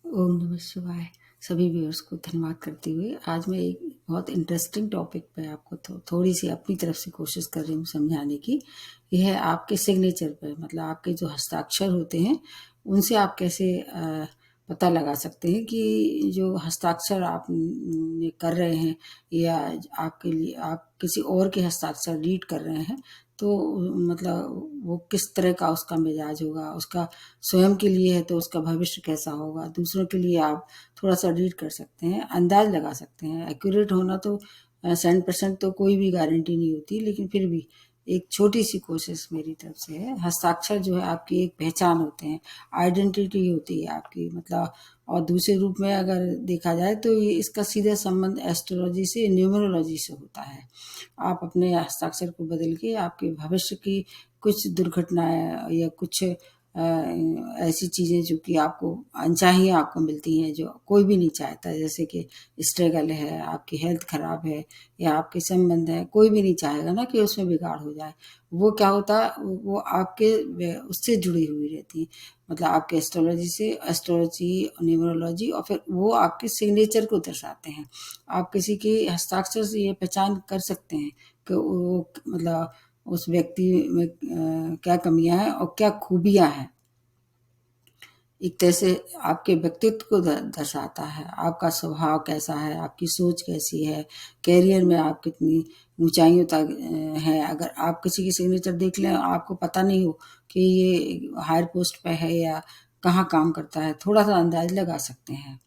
ओम नमः शिवाय। सभी व्यूअर्स को धन्यवाद करते हुए आज मैं एक बहुत इंटरेस्टिंग टॉपिक पे आपको थोड़ी सी अपनी तरफ से कोशिश कर रही हूँ समझाने की। यह है आपके सिग्नेचर पे, मतलब आपके जो हस्ताक्षर होते हैं उनसे आप कैसे पता लगा सकते हैं कि जो हस्ताक्षर आप कर रहे हैं या आपके लिए आप किसी और के हस्ताक्षर रीड कर रहे हैं, तो मतलब वो किस तरह का उसका मिजाज होगा, उसका स्वयं के लिए है तो उसका भविष्य कैसा होगा, दूसरों के लिए आप थोड़ा सा रीड कर सकते हैं, अंदाज लगा सकते हैं। एक्यूरेट होना तो 100% तो कोई भी गारंटी नहीं होती, लेकिन फिर भी एक छोटी सी कोशिश मेरी तरफ से है। हस्ताक्षर जो है आपकी एक पहचान होते हैं, आइडेंटिटी होती है आपकी, मतलब। और दूसरे रूप में अगर देखा जाए तो ये इसका सीधा संबंध एस्ट्रोलॉजी से, न्यूमरोलॉजी से होता है। आप अपने हस्ताक्षर को बदल के आपके भविष्य की कुछ दुर्घटनाएं या कुछ ऐसी चीज़ें जो कि आपको अनचाही आपको मिलती हैं, जो कोई भी नहीं चाहता, जैसे कि स्ट्रगल है, आपकी हेल्थ खराब है या आपके संबंध है, कोई भी नहीं चाहेगा ना कि उसमें बिगाड़ हो जाए। वो क्या होता है, वो आपके उससे जुड़ी हुई रहती है, मतलब आपके एस्ट्रोलॉजी, न्यूमरोलॉजी, और फिर वो आपके सिग्नेचर को दर्शाते हैं। आप किसी के हस्ताक्षर से ये पहचान कर सकते हैं कि वो मतलब उस व्यक्ति में क्या कमियां हैं और क्या खूबियां हैं। एक तरह से आपके व्यक्तित्व को दर्शाता है, आपका स्वभाव कैसा है, आपकी सोच कैसी है, करियर में आप कितनी ऊंचाइयों तक हैं। अगर आप किसी की सिग्नेचर देख लें, आपको पता नहीं हो कि ये हायर पोस्ट पे है या कहाँ काम करता है, थोड़ा सा अंदाज लगा सकते हैं।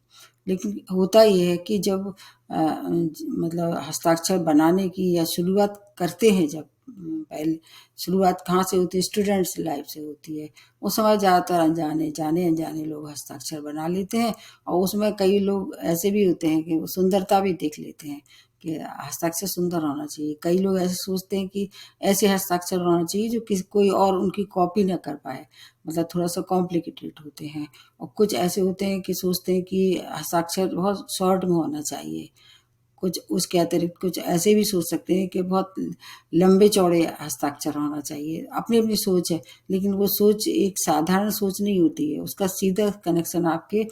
लेकिन होता ये है कि जब मतलब हस्ताक्षर बनाने की या शुरुआत करते हैं, जब पहले शुरुआत कहाँ से होती है, स्टूडेंट्स लाइफ से होती है। उस समय ज़्यादातर जाने अनजाने लोग हस्ताक्षर बना लेते हैं, और उसमें कई लोग ऐसे भी होते हैं कि वो सुंदरता भी देख लेते हैं कि हस्ताक्षर सुंदर होना चाहिए। कई लोग ऐसे सोचते हैं कि ऐसे हस्ताक्षर होना चाहिए जो किसी कोई और उनकी कॉपी ना कर पाए, मतलब थोड़ा सा कॉम्प्लिकेटेड होते हैं। और कुछ ऐसे होते हैं कि सोचते हैं कि हस्ताक्षर बहुत शॉर्ट में होना चाहिए। कुछ उसके अतिरिक्त कुछ ऐसे भी सोच सकते हैं कि बहुत लंबे चौड़े हस्ताक्षर होना चाहिए। अपनी अपनी सोच है, लेकिन वो सोच एक साधारण सोच नहीं होती है। उसका सीधा कनेक्शन आपके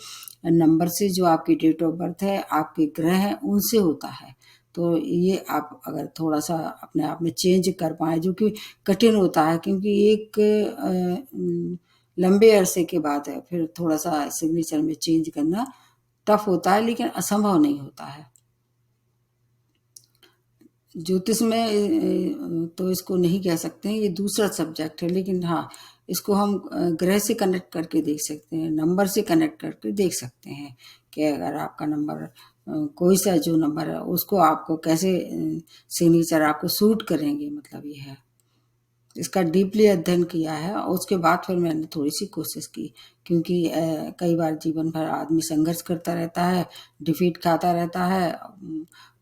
नंबर से, जो आपकी डेट ऑफ बर्थ है, आपके ग्रह हैं, उनसे होता है। तो ये आप अगर थोड़ा सा अपने आप में चेंज कर पाए, जो कि कठिन होता है, क्योंकि एक लंबे अरसे के बाद है, फिर थोड़ा सा सिग्नेचर में चेंज करना टफ होता है, लेकिन असंभव नहीं होता है। ज्योतिष में तो इसको नहीं कह सकते हैं, ये दूसरा सब्जेक्ट है। लेकिन हाँ, इसको हम ग्रह से कनेक्ट करके देख सकते हैं, नंबर से कनेक्ट करके देख सकते हैं कि अगर आपका नंबर कोई सा जो नंबर है उसको आपको कैसे सिग्नेचर आपको सूट करेंगे, मतलब ये है। इसका डीपली अध्ययन किया है और उसके बाद फिर मैंने थोड़ी सी कोशिश की, क्योंकि कई बार जीवन भर आदमी संघर्ष करता रहता है, डिफीट खाता रहता है,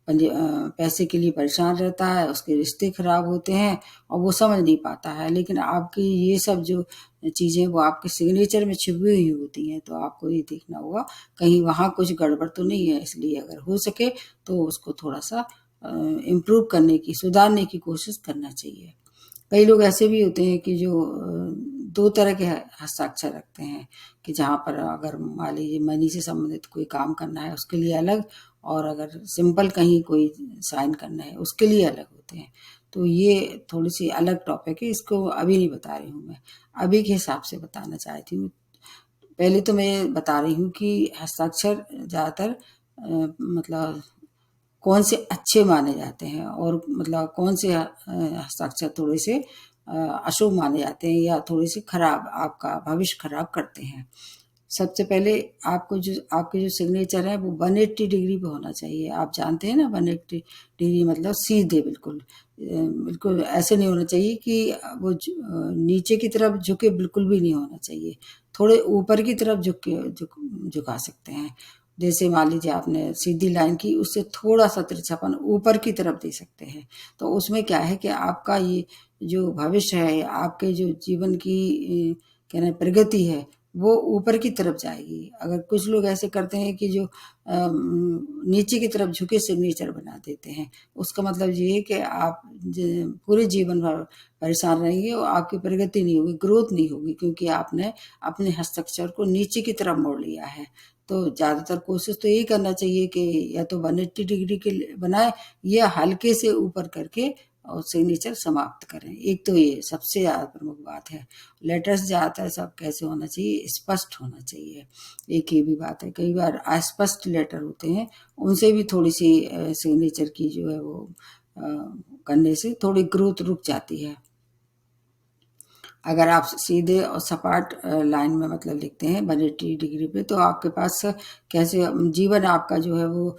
पैसे के लिए परेशान रहता है, उसके रिश्ते खराब होते हैं और वो समझ नहीं पाता है। लेकिन आपकी ये सब जो चीज़ें वो आपके सिग्नेचर में छिपी हुई होती हैं, तो आपको ये देखना होगा कहीं वहाँ कुछ गड़बड़ तो नहीं है। इसलिए अगर हो सके तो उसको थोड़ा सा इम्प्रूव करने की, सुधारने की कोशिश करना चाहिए। कई लोग ऐसे भी होते हैं कि जो दो तरह के हस्ताक्षर रखते हैं, कि जहाँ पर अगर मान लीजिए मनी से संबंधित कोई काम करना है उसके लिए अलग, और अगर सिंपल कहीं कोई साइन करना है उसके लिए अलग होते हैं। तो ये थोड़ी सी अलग टॉपिक है, इसको अभी नहीं बता रही हूँ मैं, अभी के हिसाब से बताना चाहती हूँ। पहले तो मैं बता रही हूँ कि हस्ताक्षर ज़्यादातर मतलब कौन से अच्छे माने जाते हैं, और मतलब कौन से हस्ताक्षर थोड़े से अशुभ माने जाते हैं या थोड़े से खराब, आपका भविष्य खराब करते हैं। सबसे पहले आपको जो आपके जो सिग्नेचर है वो 180 डिग्री पे होना चाहिए। आप जानते हैं ना, 180 डिग्री मतलब सीधे, बिल्कुल बिल्कुल ऐसे नहीं होना चाहिए कि वो नीचे की तरफ झुके, बिल्कुल भी नहीं होना चाहिए। थोड़े ऊपर की तरफ झुका सकते हैं। जैसे मान लीजिए आपने सीधी लाइन की, उससे थोड़ा सा तिरछापन ऊपर की तरफ दे सकते हैं। तो उसमें क्या है कि आपका ये जो भविष्य है, आपके जो जीवन की कहना प्रगति है, वो ऊपर की तरफ जाएगी। अगर कुछ लोग ऐसे करते हैं कि जो नीचे की तरफ झुके सिग्नेचर बना देते हैं, उसका मतलब ये है कि आप पूरे जीवन भर परेशान रहेंगे और आपकी प्रगति नहीं होगी, ग्रोथ नहीं होगी, क्योंकि आपने अपने हस्ताक्षर को नीचे की तरफ मोड़ लिया है। तो ज़्यादातर कोशिश तो यही करना चाहिए कि या तो 180 डिग्री के बनाए या हल्के से ऊपर करके और सिग्नेचर समाप्त करें। एक तो ये सबसे ज़्यादा प्रमुख बात है। लेटर्स ज़्यादातर सब कैसे होना चाहिए, स्पष्ट होना चाहिए। एक ये भी बात है, कई बार अस्पष्ट लेटर होते हैं, उनसे भी थोड़ी सी सिग्नेचर की जो है वो करने से थोड़ी ग्रोथ रुक जाती है। अगर आप सीधे और सपाट लाइन में मतलब लिखते हैं 180 डिग्री पे, तो आपके पास कैसे जीवन आपका जो है वो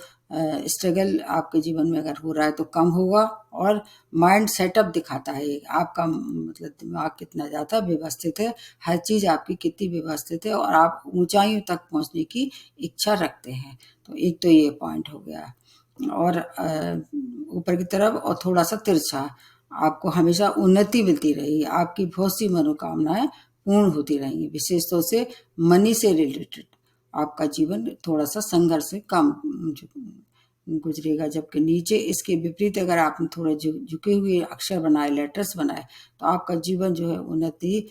स्ट्रगल आपके जीवन में अगर हो रहा है तो कम होगा, और माइंड सेटअप दिखाता है आपका, मतलब दिमाग कितना ज़्यादा व्यवस्थित है, हर चीज़ आपकी कितनी व्यवस्थित है और आप ऊंचाइयों तक पहुंचने की इच्छा रखते हैं। तो एक तो ये पॉइंट हो गया। और ऊपर की तरफ और थोड़ा सा तिरछा, आपको हमेशा उन्नति मिलती रहेगी, आपकी बहुत सी मनोकामनाएं पूर्ण होती रहेंगी, विशेष तौर से मनी से रिलेटेड आपका जीवन थोड़ा सा संघर्ष से कम गुजरेगा। जबकि नीचे इसके विपरीत अगर आपने थोड़े झुके हुए अक्षर बनाए, लेटर्स बनाए, तो आपका जीवन जो है उन्नति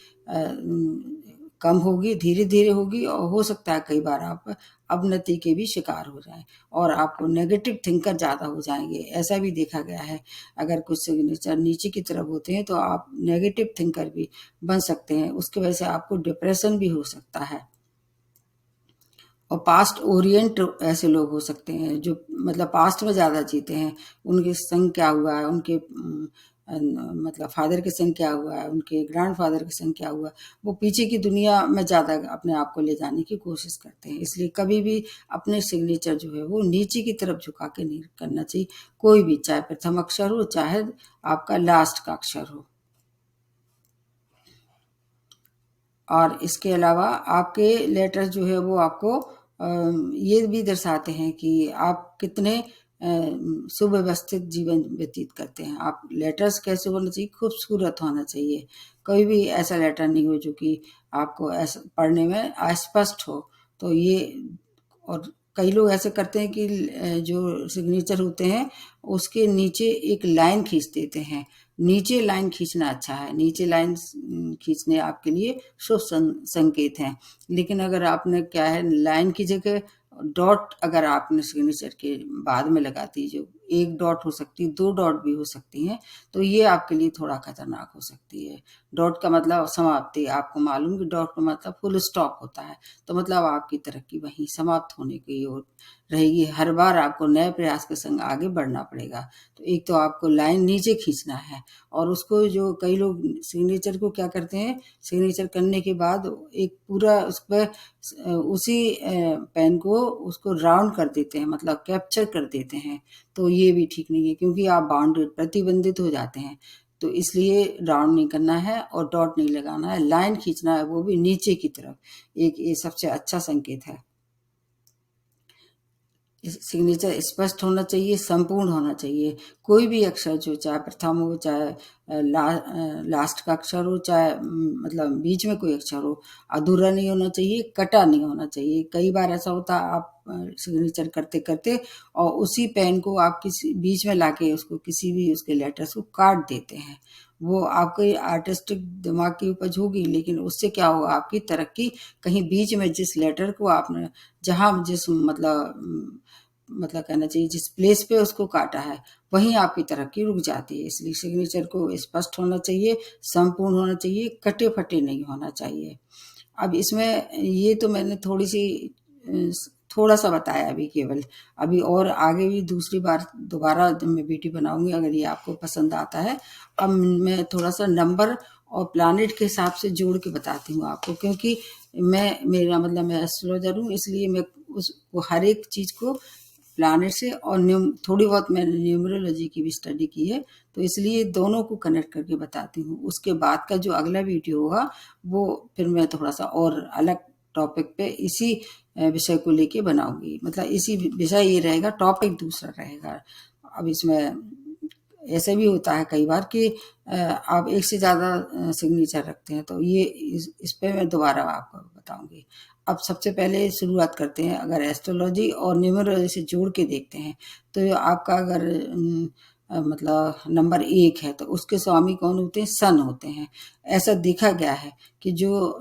कम होगी, धीरे धीरे होगी, और हो सकता है कई बार आप अवनति के भी शिकार हो जाएं और आपको नेगेटिव थिंकर ज़्यादा हो जाएंगे। ऐसा भी देखा गया है, अगर कुछ सिग्नेचर नीचे की तरफ होते हैं तो आप नेगेटिव थिंकर भी बन सकते हैं, उसकी वजह से आपको डिप्रेशन भी हो सकता है। और पास्ट ओरिएंट ऐसे लोग हो सकते हैं जो मतलब पास्ट में ज़्यादा जीते हैं, उनके संग क्या हुआ है, उनके मतलब फादर के संग क्या हुआ है, उनके ग्रैंडफादर के संग क्या हुआ, वो पीछे की दुनिया में ज़्यादा अपने आप को ले जाने की कोशिश करते हैं। इसलिए कभी भी अपने सिग्नेचर जो है वो नीचे की तरफ झुका के नहीं करना चाहिए, कोई भी, चाहे प्रथम अक्षर हो चाहे आपका लास्ट का अक्षर हो। और इसके अलावा आपके लेटर्स जो है वो आपको ये भी दर्शाते हैं कि आप कितने सुव्यवस्थित जीवन व्यतीत करते हैं। आप लेटर्स कैसे होना चाहिए, खूबसूरत होना चाहिए, कोई भी ऐसा लेटर नहीं हो जो कि आपको ऐसा पढ़ने में अस्पष्ट हो। तो ये, और कई लोग ऐसे करते हैं कि जो सिग्नेचर होते हैं उसके नीचे एक लाइन खींच देते हैं। नीचे लाइन खींचना अच्छा है, नीचे लाइन खींचने आपके लिए शुभ संकेत हैं। लेकिन अगर आपने क्या है, लाइन की जगह डॉट अगर आपने सिग्नेचर के बाद में लगा दी, जो एक डॉट हो सकती है, दो डॉट भी हो सकती हैं, तो ये आपके लिए थोड़ा खतरनाक हो सकती है। डॉट का मतलब समाप्ति, आपको मालूम कि डॉट का मतलब फुल स्टॉप होता है, तो मतलब आपकी तरक्की वहीं समाप्त होने की ओर रहेगी। हर बार आपको नए प्रयास के संग आगे बढ़ना पड़ेगा। तो एक तो आपको लाइन नीचे खींचना है, और उसको जो कई लोग सिग्नेचर को क्या करते हैं, सिग्नेचर करने के बाद एक पूरा उस पर उसी पेन को उसको राउंड कर देते हैं, मतलब कैप्चर कर देते हैं। तो ये भी ठीक नहीं है, क्योंकि आप बाउंडेड प्रतिबंधित हो जाते हैं। तो इसलिए राउंड नहीं करना है और डॉट नहीं लगाना है, लाइन खींचना है, वो भी नीचे की तरफ। एक ये सबसे अच्छा संकेत है। सिग्नेचर स्पष्ट होना चाहिए, संपूर्ण होना चाहिए। कोई भी अक्षर जो, चाहे प्रथम हो, चाहे लास्ट का अक्षर हो, चाहे मतलब बीच में कोई अक्षर हो, अधूरा नहीं होना चाहिए, कटा नहीं होना चाहिए। कई बार ऐसा होता है आप सिग्नेचर करते करते और उसी पेन को आप किसी बीच में लाके उसको किसी भी उसके लेटर्स को काट देते हैं। वो आपके आर्टिस्टिक दिमाग की उपज होगी, लेकिन उससे क्या होगा, आपकी तरक्की कहीं बीच में जिस लेटर को आपने जहाँ जिस मतलब कहना चाहिए जिस प्लेस पे उसको काटा है, वहीं आपकी तरक्की रुक जाती है। इसलिए सिग्नेचर को स्पष्ट होना चाहिए, संपूर्ण होना चाहिए, कटे फटे नहीं होना चाहिए। अब इसमें ये तो मैंने थोड़ा सा बताया अभी केवल, अभी और आगे भी दूसरी बार दोबारा जब मैं वीडियो बनाऊंगी, अगर ये आपको पसंद आता है। अब मैं थोड़ा सा नंबर और प्लानिट के हिसाब से जोड़ के बताती हूँ आपको, क्योंकि मेरा मतलब मैं एस्ट्रोलॉजर हूँ, इसलिए मैं उसको हर एक चीज़ को प्लानिट से और थोड़ी बहुत मैंने न्यूमरोलॉजी की भी स्टडी की है, तो इसलिए दोनों को कनेक्ट करके बताती हूँ। उसके बाद का जो अगला वीडियो होगा वो फिर मैं थोड़ा सा और अलग टॉपिक पे इसी विषय को लेके बनाऊंगी, मतलब इसी विषय ये रहेगा, टॉपिक दूसरा रहेगा। अब इसमें ऐसे भी होता है कई बार कि आप एक से ज़्यादा सिग्नेचर रखते हैं, तो ये इस पे मैं दोबारा आपको बताऊंगी। अब सबसे पहले शुरुआत करते हैं, अगर एस्ट्रोलॉजी और न्यूमरोलॉजी से जोड़ के देखते हैं तो आपका अगर मतलब नंबर 1 है तो उसके स्वामी कौन होते हैं? सन होते हैं। ऐसा देखा गया है कि जो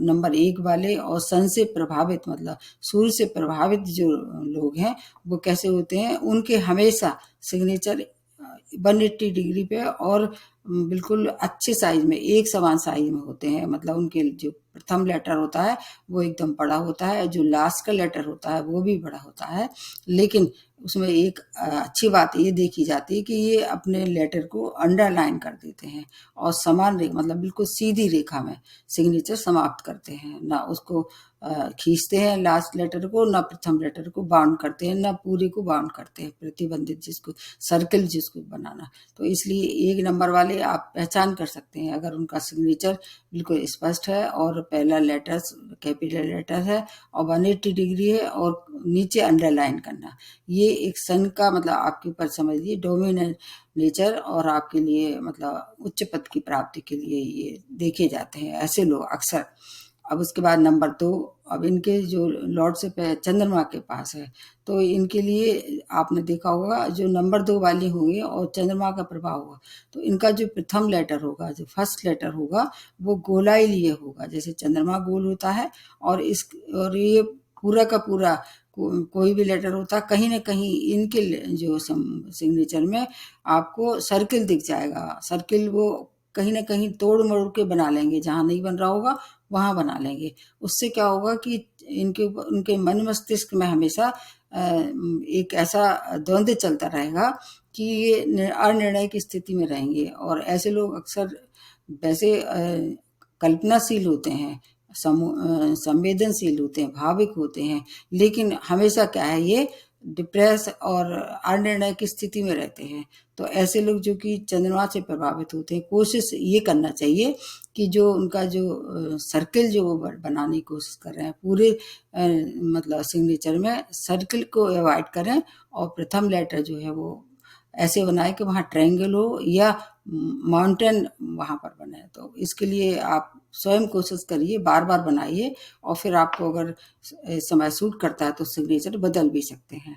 नंबर 1 वाले और सन से प्रभावित, मतलब सूर्य से प्रभावित जो लोग हैं, वो कैसे होते हैं? उनके हमेशा सिग्नेचर 180 डिग्री पे और बिल्कुल अच्छे साइज में, एक समान साइज में होते हैं। मतलब उनके जो प्रथम लेटर होता है वो एकदम बड़ा होता है, जो लास्ट का लेटर होता है वो भी बड़ा होता है। लेकिन उसमें एक अच्छी बात ये देखी जाती है कि ये अपने लेटर को अंडरलाइन कर देते हैं और समान रेखा, मतलब बिल्कुल सीधी रेखा में सिग्नेचर समाप्त करते हैं। ना उसको खींचते हैं लास्ट लेटर को, ना प्रथम लेटर को बाउंड करते हैं, ना पूरे को बाउंड करते हैं, प्रतिबंधित जिसको सर्किल जिसको बनाना। तो इसलिए 1 नंबर वाले आप पहचान कर सकते हैं अगर उनका सिग्नेचर बिल्कुल स्पष्ट है और पहला लेटर कैपिटल लेटर है और 180 डिग्री है और नीचे अंडरलाइन करना। ये एक सन का मतलब आपके ऊपर समझ लीजिए डोमिनेंट नेचर और आपके लिए मतलब उच्च पद की प्राप्ति के लिए ये देखे जाते हैं ऐसे लोग अक्सर। अब उसके बाद नंबर 2, अब इनके जो लॉर्ड से चंद्रमा के पास है, तो इनके लिए आपने देखा होगा जो नंबर 2 वाले होंगे और चंद्रमा का प्रभाव होगा, तो इनका जो प्रथम लेटर होगा, जो फर्स्ट लेटर होगा, वो गोलाई लिए होगा, जैसे चंद्रमा गोल होता है। और ये पूरा का पूरा कोई भी लेटर होता, कहीं ना कहीं इनके जो सिग्नेचर में आपको सर्किल दिख जाएगा। सर्किल वो कहीं ना कहीं तोड़ मरोड़ के बना लेंगे, जहाँ नहीं बन रहा होगा वहां बना लेंगे। उससे क्या होगा कि उनके मन मस्तिष्क में हमेशा एक ऐसा द्वंद्व चलता रहेगा कि ये अनिर्णय की स्थिति में रहेंगे। और ऐसे लोग अक्सर वैसे कल्पनाशील होते हैं, संवेदनशील होते हैं, भाविक होते हैं, लेकिन हमेशा क्या है, ये डिप्रेस और अनिर्णय की स्थिति में रहते हैं। तो ऐसे लोग जो कि चंद्रमा से प्रभावित होते हैं, कोशिश ये करना चाहिए कि जो उनका जो सर्किल जो वो बनाने की कोशिश कर रहे हैं पूरे मतलब सिग्नेचर में, सर्किल को अवॉइड करें और प्रथम लेटर जो है वो ऐसे बनाए कि वहाँ ट्रायंगल हो या माउंटेन वहाँ पर बने। तो इसके लिए आप स्वयं कोशिश करिए, बार बार बनाइए और फिर आपको अगर समय सूट करता है तो सिग्नेचर बदल भी सकते हैं।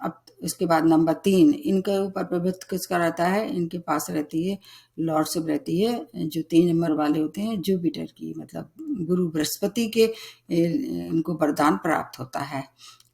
अब इसके बाद नंबर 3, इनके ऊपर प्रभुत्व किसका रहता है? इनके पास रहती है लॉर्डशिप रहती है जो 3 नंबर वाले होते हैं जुपिटर की, मतलब गुरु बृहस्पति के इनको वरदान प्राप्त होता है।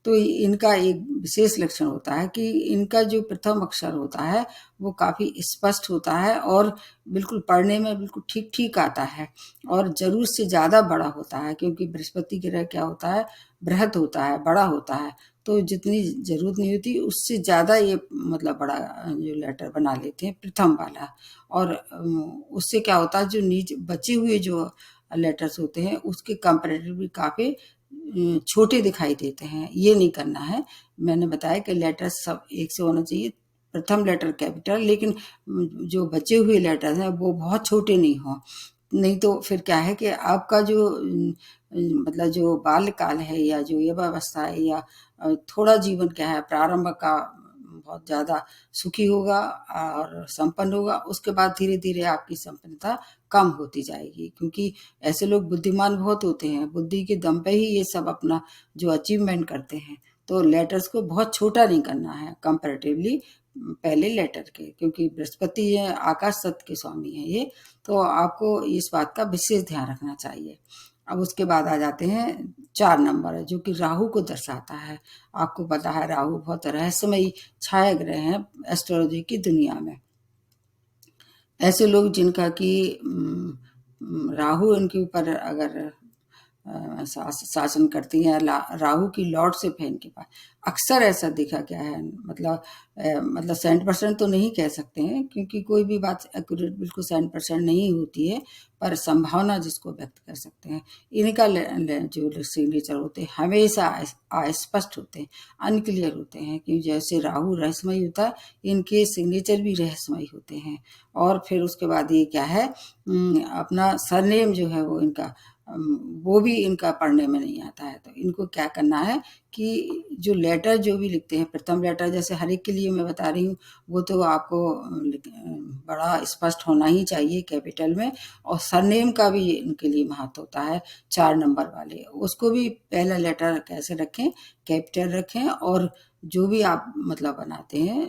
तो इनका एक विशेष लक्षण होता है कि इनका जो प्रथम अक्षर होता है वो काफ़ी स्पष्ट होता है और बिल्कुल पढ़ने में बिल्कुल ठीक ठीक आता है और ज़रूरत से ज़्यादा बड़ा होता है, क्योंकि बृहस्पति ग्रह क्या होता है? बृहद होता है, बड़ा होता है। तो जितनी ज़रूरत नहीं होती उससे ज़्यादा ये मतलब बड़ा जो लेटर बना लेते हैं प्रथम वाला। और उससे क्या होता है, जो नीचे बचे हुए जो लेटर्स होते हैं उसके कंपैरेटिवली काफ़ी छोटे दिखाई देते हैं। ये नहीं करना है। मैंने बताया कि लेटर सब एक से होना चाहिए, प्रथम लेटर कैपिटल, लेकिन जो बचे हुए लेटर्स हैं वो बहुत छोटे नहीं हों। नहीं तो फिर क्या है कि आपका जो मतलब जो बाल्यकाल है या जो युवावस्था है या थोड़ा जीवन क्या है प्रारंभ का बहुत ज़्यादा सुखी होगा और संपन्न होगा, उसके बाद धीरे धीरे आपकी संपन्नता कम होती जाएगी, क्योंकि ऐसे लोग बुद्धिमान बहुत होते हैं, बुद्धि के दम पे ही ये सब अपना जो अचीवमेंट करते हैं। तो लेटर्स को बहुत छोटा नहीं करना है कंपैरेटिवली पहले लेटर के, क्योंकि बृहस्पति ये आकाश तत्व के स्वामी है ये, तो आपको इस बात का विशेष ध्यान रखना चाहिए। अब उसके बाद आ जाते हैं 4 नंबर है जो कि राहु को दर्शाता है। आपको पता है राहु बहुत रहस्यमयी छाया ग्रह है एस्ट्रोलॉजी की दुनिया में। ऐसे लोग जिनका कि राहु इनके ऊपर अगर शासन करती हैं, राहु की लॉर्डशिप है इनके पास, अक्सर ऐसा देखा गया है। मतलब 100% तो नहीं कह सकते हैं, क्योंकि कोई भी बात एक्यूरेट बिल्कुल 100% नहीं होती है, पर संभावना जिसको व्यक्त कर सकते हैं। इनका जो सिग्नेचर होते हैं हमेशा अस्पष्ट होते हैं, अनक्लियर होते हैं, क्योंकि जैसे राहु रहस्यमयी होता है, इनके सिग्नेचर भी रहस्यमयी होते हैं। और फिर उसके बाद ये क्या है, अपना सरनेम जो है वो इनका वो भी इनका पढ़ने में नहीं आता है। तो इनको क्या करना है कि जो लेटर जो भी लिखते हैं, प्रथम लेटर जैसे हर एक के लिए मैं बता रही हूँ, वो तो आपको बड़ा स्पष्ट होना ही चाहिए कैपिटल में, और सरनेम का भी इनके लिए महत्व होता है 4 नंबर वाले, उसको भी पहला लेटर कैसे रखें, कैपिटल रखें, और जो भी आप मतलब बनाते हैं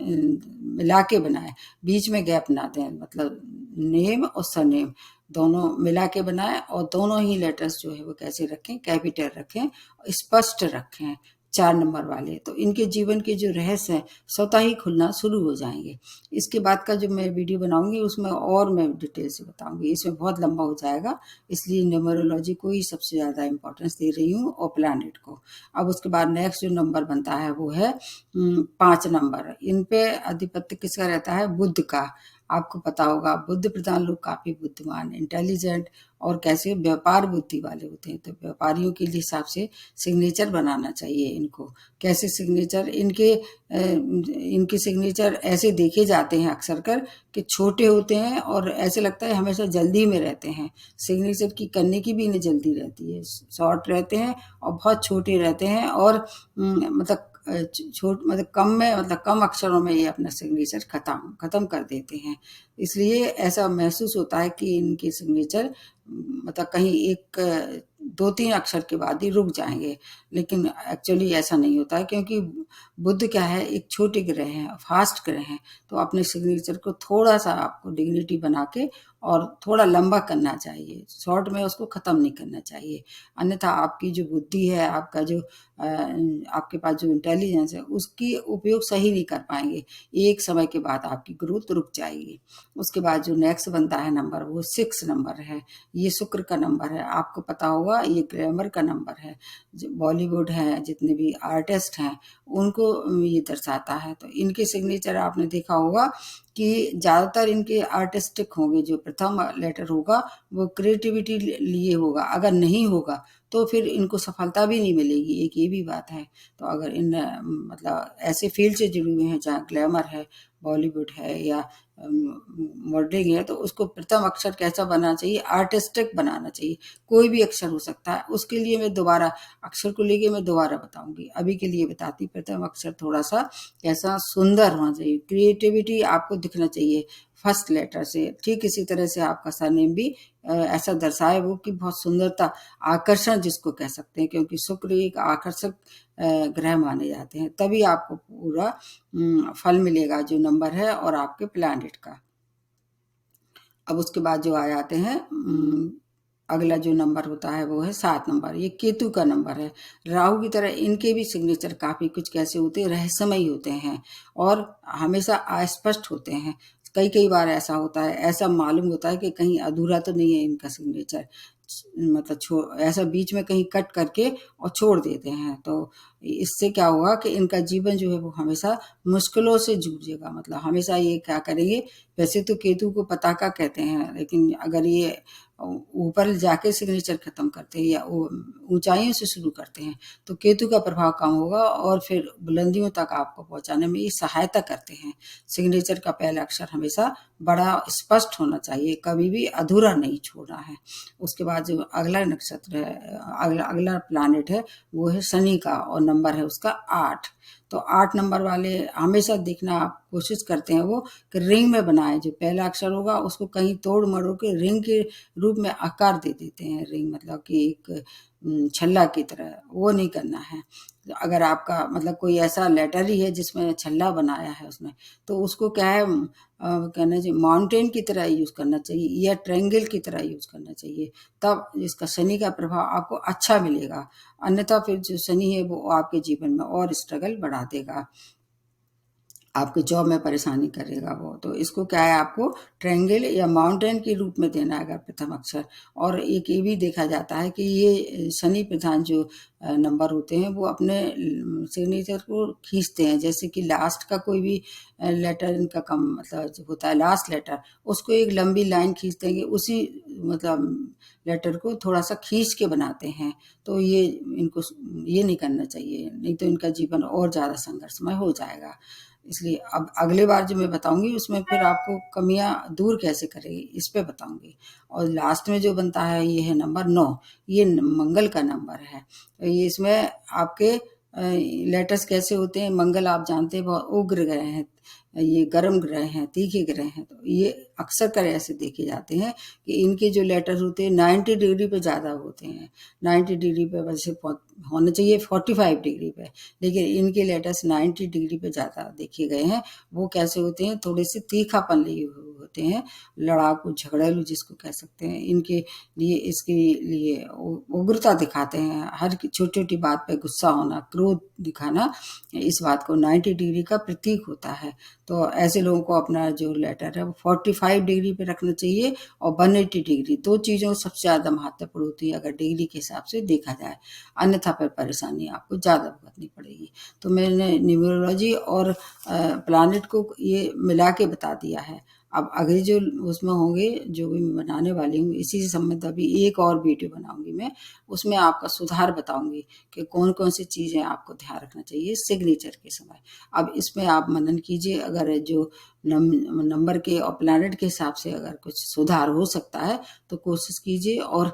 मिला के बनाएं, बीच में गैप ना दें, मतलब नेम और सरनेम दोनों मिला के बनाएं, और दोनों ही लेटर्स जो है वो कैसे रखें, कैपिटल रखें, स्पष्ट रखें 4 नंबर वाले। तो इनके जीवन के जो रहस्य हैं स्वतः ही खुलना शुरू हो जाएंगे। इसके बाद का जो मैं वीडियो बनाऊंगी उसमें और मैं डिटेल से बताऊंगी, इसमें बहुत लंबा हो जाएगा, इसलिए न्यूमरोलॉजी को ही सबसे ज़्यादा इम्पोर्टेंस दे रही हूँ और प्लैनेट को। अब उसके बाद नेक्स्ट जो नंबर बनता है वो है 5 नंबर। इन पे अधिपत्य किसका रहता है, बुध का। आपको पता होगा बुद्ध प्रधान लोग काफी बुद्धिमान, इंटेलिजेंट और कैसे व्यापार बुद्धि वाले होते हैं, तो व्यापारियों के हिसाब से सिग्नेचर बनाना चाहिए इनको। कैसे सिग्नेचर, इनके सिग्नेचर ऐसे देखे जाते हैं अक्सर कर कि छोटे होते हैं और ऐसे लगता है हमेशा जल्दी में रहते हैं, सिग्नेचर की करने की भी इन्हें जल्दी रहती है, शॉर्ट रहते हैं और बहुत छोटे रहते हैं, और मतलब छोट मतलब कम में, मतलब कम अक्षरों में ये अपना सिग्नेचर खत्म कर देते हैं। इसलिए ऐसा महसूस होता है कि इनके सिग्नेचर मतलब कहीं एक 2-3 अक्षर के बाद ही रुक जाएंगे, लेकिन एक्चुअली ऐसा नहीं होता है, क्योंकि बुध क्या है, एक छोटे ग्रह हैं, फास्ट ग्रह हैं, तो अपने सिग्नेचर को थोड़ा सा आपको डिग्निटी बना के और थोड़ा लंबा करना चाहिए, शॉर्ट में उसको ख़त्म नहीं करना चाहिए। अन्यथा आपकी जो बुद्धि है, आपका जो आपके पास जो इंटेलिजेंस है, उसकी उपयोग सही नहीं कर पाएंगे, एक समय के बाद आपकी ग्रोथ रुक जाएगी। उसके बाद जो नेक्स्ट बनता है नंबर वो 6 नंबर है, ये शुक्र का नंबर है, आपको पता होगा ये ग्लैमर का नंबर है, जो बॉलीवुड है जितने भी आर्टिस्ट हैं उनको ये दर्शाता है। तो इनके सिग्नेचर आपने देखा होगा कि ज़्यादातर इनके आर्टिस्टिक होंगे, जो प्रथम लेटर होगा वो क्रिएटिविटी लिए होगा, अगर नहीं होगा तो फिर इनको सफलता भी नहीं मिलेगी, एक ये भी बात है। तो अगर इन मतलब ऐसे फील्ड से जुड़े हुए हैं जहाँ ग्लैमर है, बॉलीवुड है या मॉडलिंग है, तो उसको प्रथम अक्षर कैसा बनाना चाहिए, आर्टिस्टिक बनाना चाहिए, कोई भी अक्षर हो सकता है। उसके लिए मैं दोबारा अक्षर को लेके मैं दोबारा बताऊंगी, अभी के लिए बताती, प्रथम अक्षर थोड़ा सा कैसा सुंदर होना चाहिए, क्रिएटिविटी आपको दिखना चाहिए फर्स्ट लेटर से। ठीक इसी तरह से आपका सरनेम भी ऐसा दर्शाए वो कि बहुत सुंदरता, आकर्षण जिसको कह सकते हैं, क्योंकि शुक्र एक आकर्षक ग्रह माने जाते हैं, तभी आपको पूरा फल मिलेगा जो नंबर है और आपके प्लैनेट का। अब उसके बाद जो आ जाते हैं अगला जो नंबर होता है वो है 7 नंबर, ये केतु का नंबर है। राहु की तरह इनके भी सिग्नेचर काफी कुछ कैसे होते हैं, रहस्यमयी होते हैं और हमेशा अस्पष्ट होते हैं। कई कई बार ऐसा होता है, ऐसा मालूम होता है कि कहीं अधूरा तो नहीं है इनका सिग्नेचर, मतलब ऐसा बीच में कहीं कट करके और छोड़ देते हैं। तो इससे क्या होगा कि इनका जीवन जो है वो हमेशा मुश्किलों से जूझेगा, मतलब हमेशा ये क्या करेंगे, वैसे तो केतु को पताका कहते हैं, लेकिन अगर ये ऊपर जाके सिग्नेचर खत्म करते हैं या ऊंचाइयों से शुरू करते हैं तो केतु का प्रभाव कम होगा और फिर बुलंदियों तक आपको पहुंचाने में ये सहायता करते हैं। सिग्नेचर का पहला अक्षर हमेशा बड़ा स्पष्ट होना चाहिए, कभी भी अधूरा नहीं छोड़ना है। उसके बाद जो अगला नक्षत्र है, अगला प्लैनेट है वो है शनि का, और नंबर है उसका 8। तो 8 नंबर वाले हमेशा देखना आप कोशिश करते हैं वो कि रिंग में बनाए, जो पहला अक्षर होगा उसको कहीं तोड़ मरोड़ के रिंग के रूप में आकार दे देते हैं। रिंग मतलब कि एक छल्ला की तरह, वो नहीं करना है। अगर आपका मतलब कोई ऐसा लेटर ही है जिसमें छल्ला बनाया है उसमें, तो उसको क्या है कहना चाहिए, माउंटेन की तरह यूज करना चाहिए या ट्रायंगल की तरह यूज करना चाहिए, तब इसका शनि का प्रभाव आपको अच्छा मिलेगा। अन्यथा फिर जो शनि है वो आपके जीवन में और स्ट्रगल बढ़ा देगा, आपके जॉब में परेशानी करेगा वो। तो इसको क्या है, आपको ट्रायंगल या माउंटेन के रूप में देना है प्रथम अक्षर। और एक ये भी देखा जाता है कि ये शनि प्रधान जो नंबर होते हैं वो अपने सिग्नेचर को खींचते हैं, जैसे कि लास्ट का कोई भी लेटर इनका कम मतलब जो होता है लास्ट लेटर, उसको एक लंबी लाइन खींच देंगे, उसी मतलब लेटर को थोड़ा सा खींच के बनाते हैं। तो ये इनको ये नहीं करना चाहिए, नहीं तो इनका जीवन और ज़्यादा संघर्षमय हो जाएगा। इसलिए अब अगले बार जो मैं बताऊंगी उसमें फिर आपको कमियां दूर कैसे करेंगे इस पे बताऊंगी। और लास्ट में जो बनता है ये है नंबर 9, ये मंगल का नंबर है। तो ये इसमें आपके लेटर्स कैसे होते हैं। मंगल आप जानते हैं बहुत उग्र ग्रह हैं, ये गर्म ग्रह हैं, तीखे ग्रह हैं, तो ये अक्सर कर ऐसे देखे जाते हैं कि इनके जो लेटर्स होते हैं 90 डिग्री पे ज़्यादा होते हैं। 90 डिग्री पे वैसे होना चाहिए 45 डिग्री पे, लेकिन इनके लेटर्स 90 डिग्री पे ज़्यादा देखे गए हैं। वो कैसे होते हैं, थोड़े से तीखापन लिए हुए होते हैं, लड़ाकू झगड़ेलू जिसको कह सकते हैं। इनके लिए इसके लिए उग्रता दिखाते हैं, हर छोटी छोटी बात पे गुस्सा होना, क्रोध दिखाना, इस बात को 90 डिग्री का प्रतीक होता है। तो ऐसे लोगों को अपना जो लेटर है वो 45 डिग्री पे रखना चाहिए और 180 डिग्री। दो चीज़ों सबसे ज़्यादा महत्वपूर्ण होती है अगर डिग्री के हिसाब से देखा जाए, अन्यथा पर परेशानी आपको ज़्यादा भुगतनी पड़ेगी। तो मैंने न्यूमरोलॉजी और प्लानिट को ये मिला के बता दिया है। अब अगले जो उसमें होंगे, जो भी मैं बनाने वाली हूँ, इसी से संबंधित अभी एक और वीडियो बनाऊंगी मैं, उसमें आपका सुधार बताऊंगी कि कौन कौन सी चीज़ें आपको ध्यान रखना चाहिए सिग्नेचर के समय। अब इसमें आप मनन कीजिए, अगर जो नंबर के और प्लैनेट के हिसाब से अगर कुछ सुधार हो सकता है तो कोशिश कीजिए। और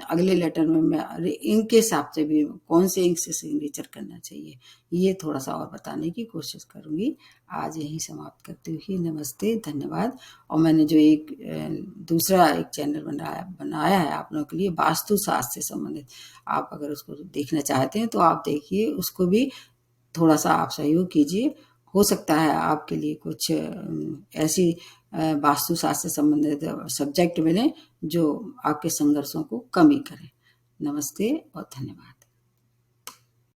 अगले लेटर में मैं इंक के हिसाब से भी कौन से इंक से सिग्नेचर करना चाहिए ये थोड़ा सा और बताने की कोशिश करूंगी। आज यहीं समाप्त करती हुई नमस्ते, धन्यवाद। और मैंने जो एक दूसरा एक चैनल बनाया है आप लोगों के लिए वास्तु शास्त्र से संबंधित, आप अगर उसको देखना चाहते हैं तो आप देखिए, उसको भी थोड़ा सा आप सहयोग कीजिए। हो सकता है आपके लिए कुछ ऐसी वास्तुशास्त्र से संबंधित सब्जेक्ट मिले जो आपके संघर्षों को कम ही करें। नमस्ते और धन्यवाद।